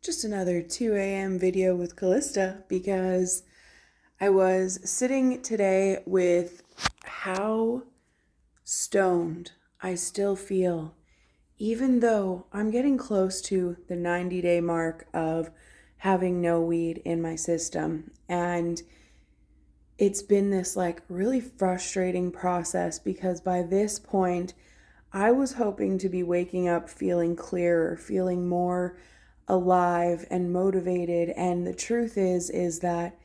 Just another 2 a.m. video with Callista because I was sitting today with how stoned I still feel, even though I'm getting close to the 90-day mark of having no weed in my system. And it's been this really frustrating process because by this point, I was hoping to be waking up feeling clearer, feeling more alive and motivated. And the truth is that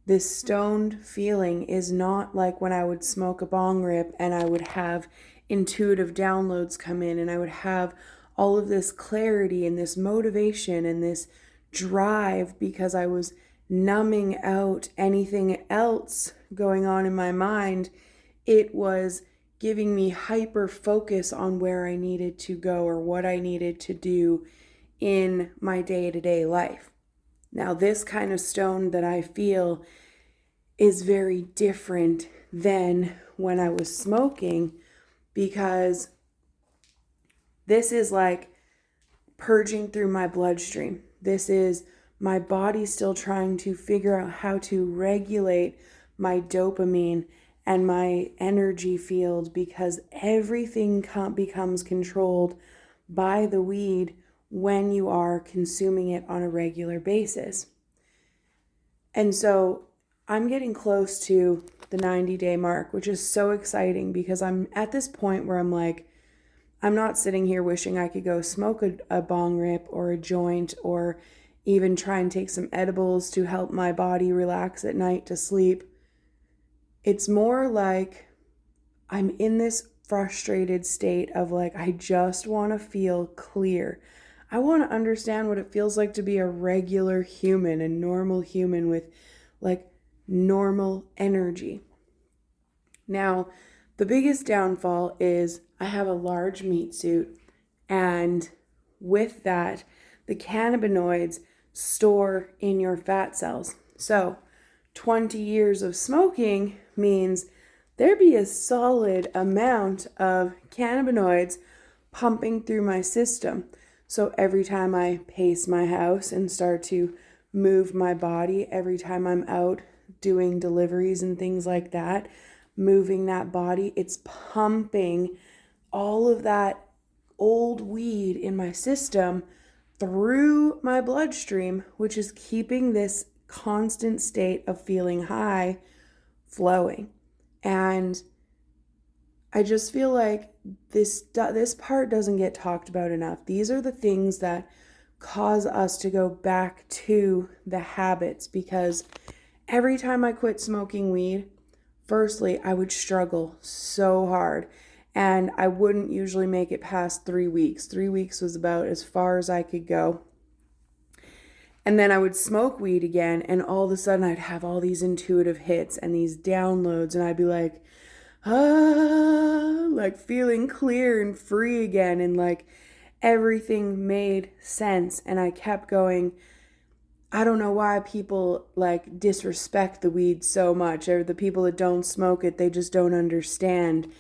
this stoned feeling is not like when I would smoke a bong rip and I would have intuitive downloads come in and I would have all of this clarity and this motivation and this drive because I was numbing out anything else going on in my mind. It was giving me hyper focus on where I needed to go or what I needed to do in my day-to-day life. Now, this kind of stone that I feel is very different than when I was smoking, because this is like purging through my bloodstream. This is my body still trying to figure out how to regulate my dopamine and my energy field, because everything becomes controlled by the weed when you are consuming it on a regular basis. And so I'm getting close to the 90-day mark, which is so exciting because I'm at this point where I'm like, I'm not sitting here wishing I could go smoke a bong rip or a joint or even try and take some edibles to help my body relax at night to sleep. It's more like I'm in this frustrated state of I just want to feel clear. I want to understand what it feels like to be a regular human, a normal human with normal energy. Now, the biggest downfall is I have a large meat suit, and with that, the cannabinoids store in your fat cells. So 20 years of smoking means there be a solid amount of cannabinoids pumping through my system. So every time I pace my house and start to move my body, every time I'm out doing deliveries and things like that, moving that body, it's pumping all of that old weed in my system through my bloodstream, which is keeping this constant state of feeling high flowing. And I just feel like this part doesn't get talked about enough. These are the things that cause us to go back to the habits, because every time I quit smoking weed, firstly, I would struggle so hard and I wouldn't usually make it past 3 weeks. 3 weeks was about as far as I could go. And then I would smoke weed again, and all of a sudden I'd have all these intuitive hits and these downloads, and I'd be like, feeling clear and free again, and everything made sense. And I kept going. I don't know why people disrespect the weed so much, or the people that don't smoke it, they just don't understand.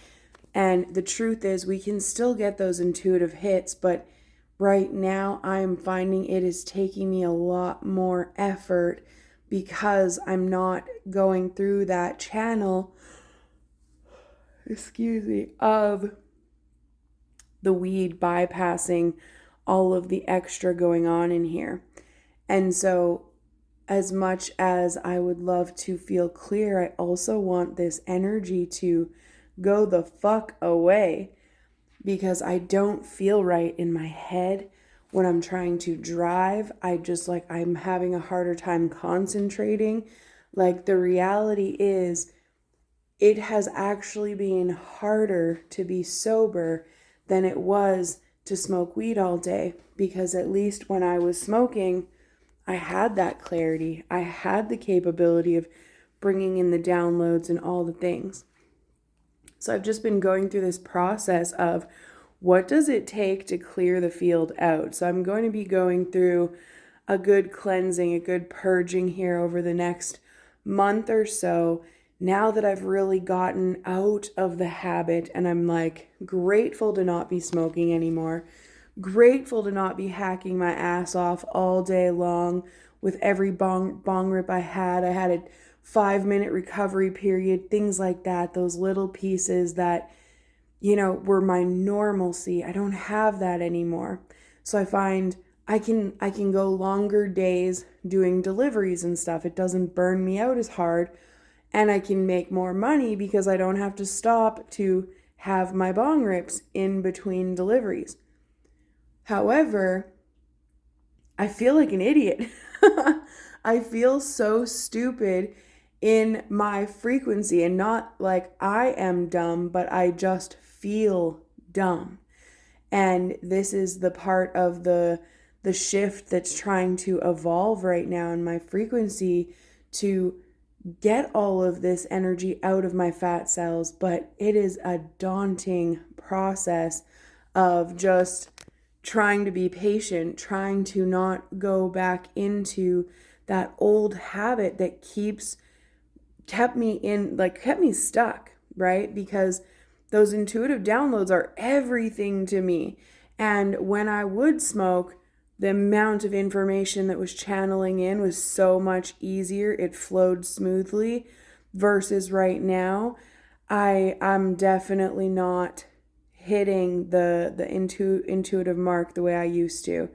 And the truth is, we can still get those intuitive hits, but right now I'm finding it is taking me a lot more effort because I'm not going through that channel, of the weed bypassing all of the extra going on in here. And so, as much as I would love to feel clear, I also want this energy to go the fuck away, because I don't feel right in my head when I'm trying to drive. I'm having a harder time concentrating. The reality is, it has actually been harder to be sober than it was to smoke weed all day, because at least when I was smoking, I had that clarity. I had the capability of bringing in the downloads and all the things. So I've just been going through this process of what does it take to clear the field out. So I'm going to be going through a good cleansing, a good purging here over the next month or so, now that I've really gotten out of the habit and I'm grateful to not be smoking anymore. Grateful to not be hacking my ass off all day long with every bong rip I had. I had a 5 minute recovery period, things like that, those little pieces that, were my normalcy. I don't have that anymore. So I find I can go longer days doing deliveries and stuff. It doesn't burn me out as hard, and I can make more money because I don't have to stop to have my bong rips in between deliveries. However, I feel like an idiot. I feel so stupid in my frequency, and not like I am dumb, but I just feel dumb. And this is the part of the shift that's trying to evolve right now in my frequency to get all of this energy out of my fat cells. But it is a daunting process of just trying to be patient, trying to not go back into that old habit that kept me stuck, right? Because those intuitive downloads are everything to me. And when I would smoke, the amount of information that was channeling in was so much easier. It flowed smoothly versus right now, I'm definitely not hitting the intuitive mark the way I used to.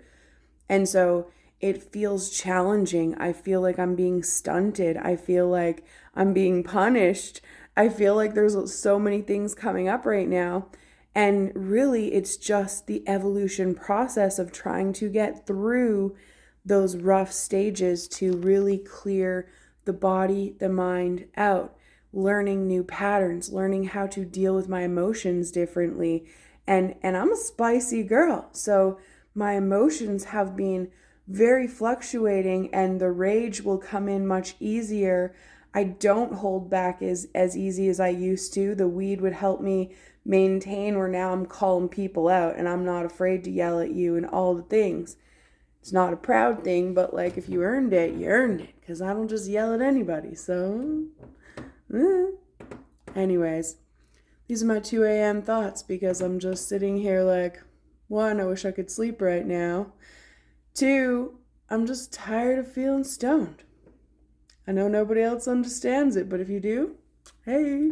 And so it feels challenging. I feel like I'm being stunted. I feel like I'm being punished. I feel like there's so many things coming up right now. And really, it's just the evolution process of trying to get through those rough stages to really clear the body, the mind out, learning new patterns, learning how to deal with my emotions differently. And I'm a spicy girl. So my emotions have been very fluctuating, and the rage will come in much easier. I don't hold back as easy as I used to. The weed would help me maintain where now I'm calling people out and I'm not afraid to yell at you and all the things. It's not a proud thing, but like if you earned it, you earned it, because I don't just yell at anybody. So, anyways, these are my 2 a.m. thoughts because I'm just sitting here like, one, I wish I could sleep right now. Two, I'm just tired of feeling stoned. I know nobody else understands it, but if you do, hey.